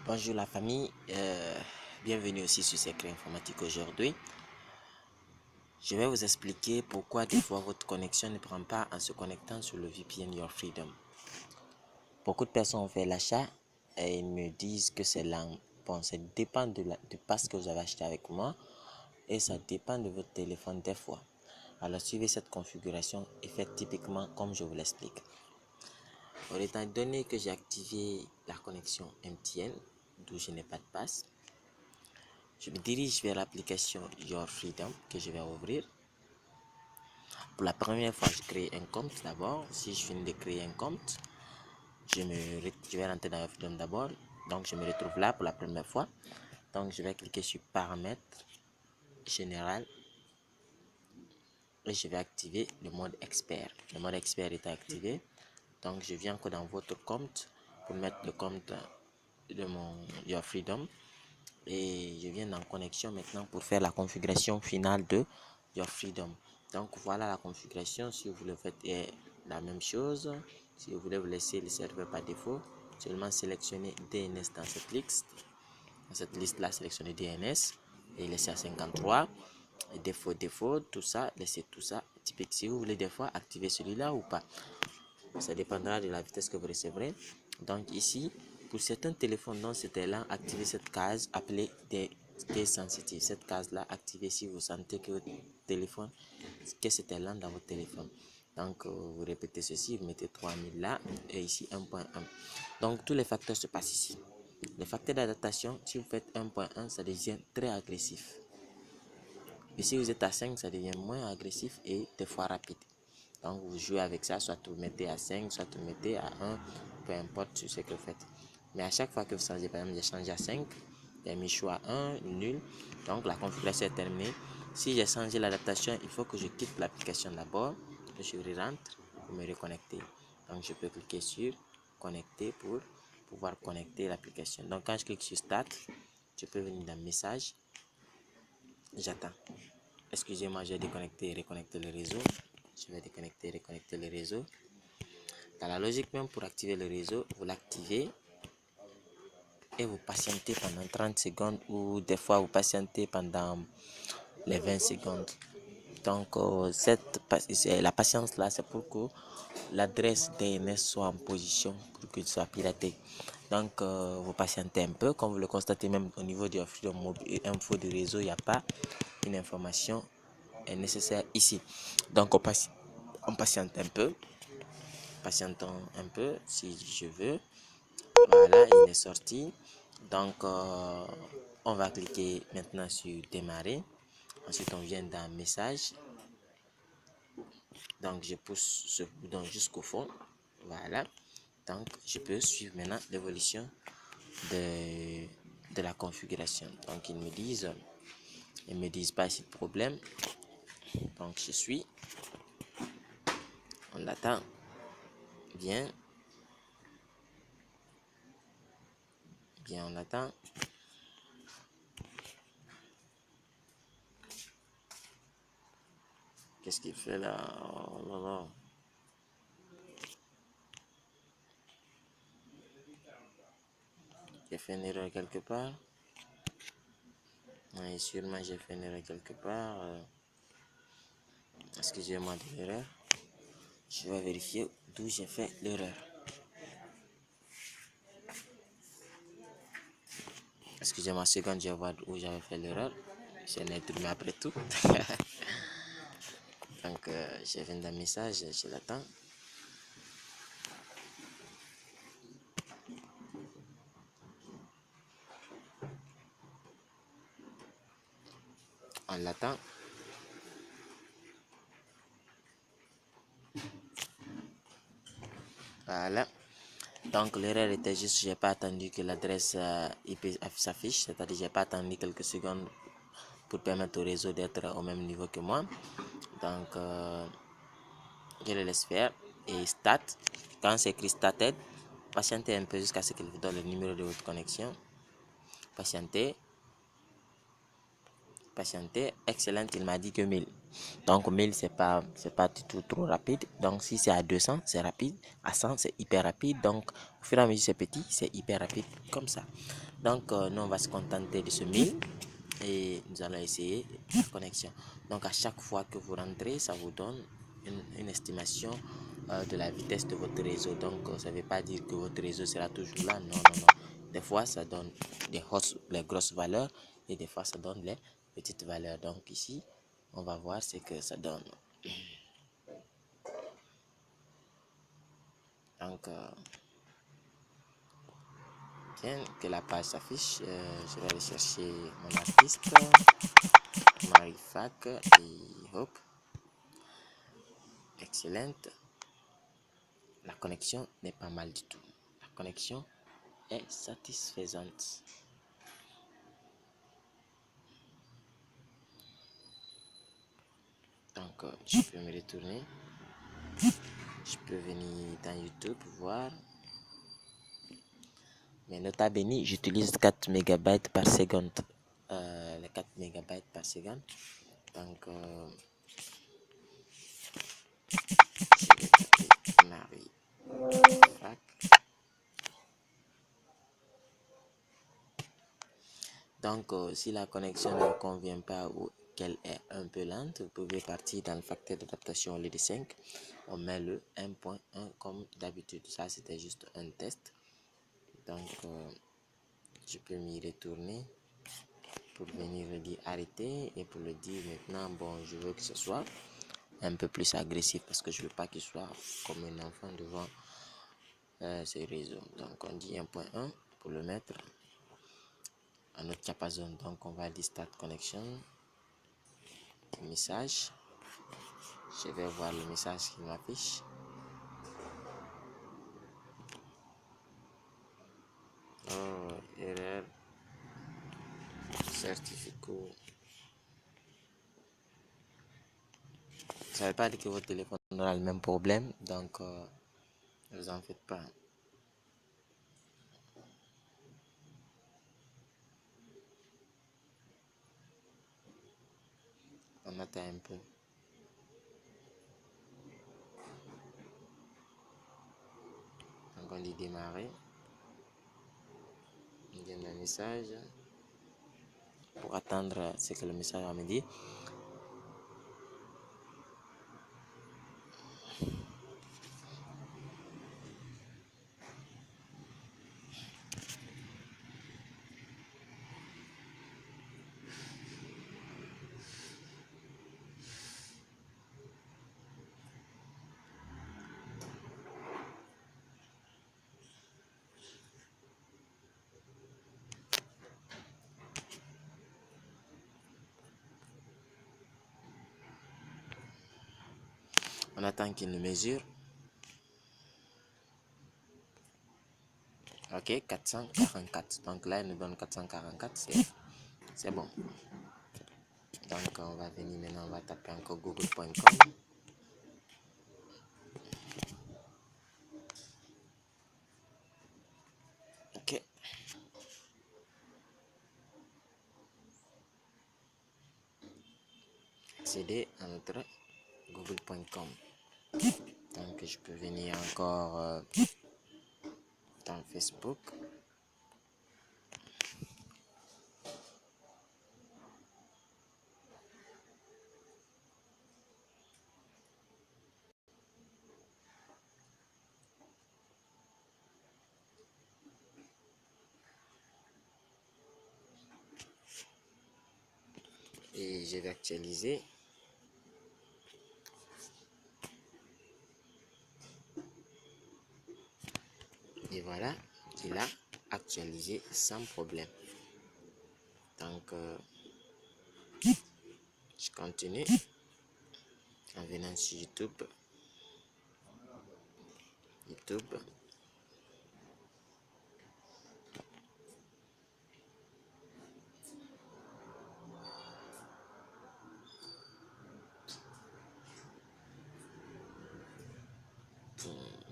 Bonjour la famille, bienvenue aussi sur Secret Informatique aujourd'hui. Je vais vous expliquer pourquoi des fois votre connexion ne prend pas en se connectant sur le VPN Your Freedom. Beaucoup de personnes ont fait l'achat et ils me disent que c'est lent. Bon, ça dépend du pass que vous avez acheté avec moi et ça dépend de votre téléphone des fois. Alors suivez cette configuration et faites typiquement comme je vous l'explique. Étant donné que j'ai activé la connexion MTN, d'où je n'ai pas de pass, je me dirige vers l'application Your Freedom que je vais ouvrir. Pour la première fois, je crée un compte d'abord. Si je finis de créer un compte, je vais rentrer dans Your Freedom d'abord. Donc, je me retrouve là pour la première fois. Donc, je vais cliquer sur Paramètres, Général. Et je vais activer le mode expert. Le mode expert est activé. Donc, je viens encore dans votre compte pour mettre le compte de mon Your Freedom. Et je viens dans connexion maintenant pour faire la configuration finale de Your Freedom. Donc voilà la configuration. Si vous le faites la même chose, si vous voulez vous laisser le serveur par défaut, seulement sélectionnez DNS dans cette liste. Dans cette liste là, sélectionnez DNS et laissez à 53. Et défaut, tout ça, laissez tout ça. Typique, si vous voulez des fois activer celui-là ou pas, ça dépendra de la vitesse que vous recevrez. Donc ici, pour certains téléphones dans cet élan, activez cette case appelée des sensitive. Cette case-là, activez si vous sentez que votre téléphone, que c'est élan dans votre téléphone. Donc vous répétez ceci, vous mettez 3000 là et ici 1.1. Donc tous les facteurs se passent ici. Les facteurs d'adaptation, si vous faites 1.1, ça devient très agressif. Et si vous êtes à 5, ça devient moins agressif et des fois rapide. Donc vous jouez avec ça, soit vous mettez à 5, soit vous mettez à 1, peu importe ce que vous faites. Mais à chaque fois que vous changez, par exemple, j'ai changé à 5, j'ai mis choix 1, nul, donc la configuration est terminée. Si j'ai changé l'adaptation, il faut que je quitte l'application d'abord, que je rentre pour me reconnecter. Donc je peux cliquer sur connecter pour pouvoir connecter l'application. Donc quand je clique sur Start, je peux venir dans Message, j'attends. Excusez-moi, j'ai déconnecté et reconnecté le réseau. Je vais déconnecter et reconnecter le réseau. Dans la logique même, pour activer le réseau, vous l'activez et vous patientez pendant 30 secondes ou des fois vous patientez pendant les 20 secondes. Donc la patience là, c'est pour que l'adresse DNS soit en position pour qu'il soit piraté. Donc vous patientez un peu, comme vous le constatez même au niveau de Freedom Mobile Info du réseau, il n'y a pas une information nécessaire ici. Donc on patiente un peu. Patientons un peu si je veux. Voilà, il est sorti. Donc on va cliquer maintenant sur démarrer. Ensuite on vient dans message. Donc je pousse ce bouton jusqu'au fond. Voilà. Donc je peux suivre maintenant l'évolution de la configuration. Donc ils me disent pas ici de problème. Donc je suis. On l'attend. Bien, on attend. Qu'est-ce qu'il fait là? Oh là là. J'ai fait une erreur quelque part. Oui, sûrement j'ai fait une erreur quelque part. Excusez-moi de l'erreur. Je vais vérifier d'où j'ai fait l'erreur. Excusez-moi une seconde, je vais voir où j'avais fait l'erreur. C'est un être humain après tout. Donc, je viens d'un message, je l'attends. On l'attend. Voilà. Donc, l'erreur était juste, j'ai pas attendu que l'adresse IP s'affiche, c'est-à-dire j'ai pas attendu quelques secondes pour permettre au réseau d'être au même niveau que moi. Donc, je le laisse faire et start. Quand c'est écrit started, patientez un peu jusqu'à ce qu'il vous donne le numéro de votre connexion. Patientez. Excellent, il m'a dit que 1000. Donc 1000 c'est pas du tout trop rapide. Donc si c'est à 200 c'est rapide, à 100 c'est hyper rapide. Donc au fur et à mesure c'est petit, c'est hyper rapide comme ça. Donc, nous, on va se contenter de ce 1000 et nous allons essayer la connexion. Donc, à chaque fois que vous rentrez, ça vous donne une estimation de la vitesse de votre réseau. Donc, ça ne veut pas dire que votre réseau sera toujours là. Non, non, non. Des fois, ça donne les grosses valeurs et des fois, ça donne les petites valeurs. Donc, ici, on va voir ce que ça donne. Donc, bien que la page s'affiche, je vais aller chercher mon artiste, Marifac et hop. Excellente. La connexion n'est pas mal du tout. La connexion est satisfaisante. Donc, je peux me retourner. Je peux venir dans YouTube voir. Mais nota bene, j'utilise 4 mégabytes par seconde. Les 4 mégabytes par seconde. Donc, je vais taper Marifac. Donc, si la connexion ne vous convient pas ou qu'elle est un peu lente, vous pouvez partir dans le facteur d'adaptation au lieu de 5. On met le 1.1 comme d'habitude. Ça, c'était juste un test. Donc, je peux m'y retourner pour venir le dire arrêter et pour le dire maintenant, bon, je veux que ce soit un peu plus agressif parce que je veux pas qu'il soit comme un enfant devant ce réseau. Donc, on dit 1.1 pour le mettre à notre diapason. Donc, on va dire Start Connection. Message. Je vais voir le message qui m'affiche. Oh, erreur. Certificat. Ça ne veut pas dire que votre téléphone aura le même problème. Donc, ne vous en faites pas. On attend un peu. Donc, on dit démarrer. On donne un message pour attendre ce que le message va me dire. On attend qu'il nous mesure. Ok, 444. Donc là, il nous donne 444. C'est bon. Donc, on va venir maintenant, on va taper encore google.com. Ok. Accéder à notre google.com. Donc, je peux venir encore dans Facebook. Et je vais actualiser. Et voilà, il a actualisé sans problème. Donc, je continue en venant sur YouTube.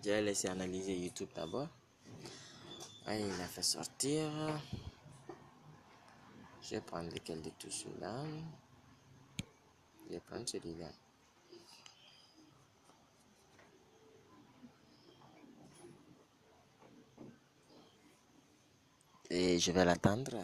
Je vais laisser analyser YouTube d'abord. Ah, il a fait sortir. Je vais prendre lequel de tout cela. Je vais prendre celui-là. et je vais l'attendre.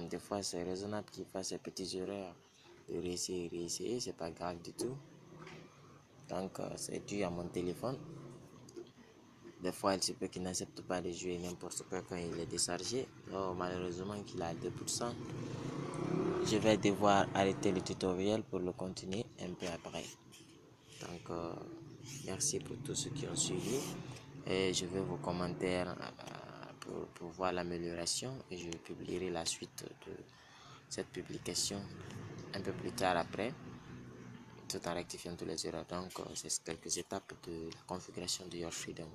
Des fois, c'est raisonnable qu'il fasse ces petites erreurs de réessayer, c'est pas grave du tout. Donc, c'est dû à mon téléphone. Des fois, il se peut qu'il n'accepte pas de jouer n'importe quoi quand il est déchargé. Oh, malheureusement, qu'il a 2%. Je vais devoir arrêter le tutoriel pour le continuer un peu après. Donc, merci pour tous ceux qui ont suivi. Et je vais vos commentaires pour voir l'amélioration. Et je publierai la suite de cette publication un peu plus tard après, tout en rectifiant tous les erreurs. Donc, c'est quelques étapes de la configuration de Your Freedom.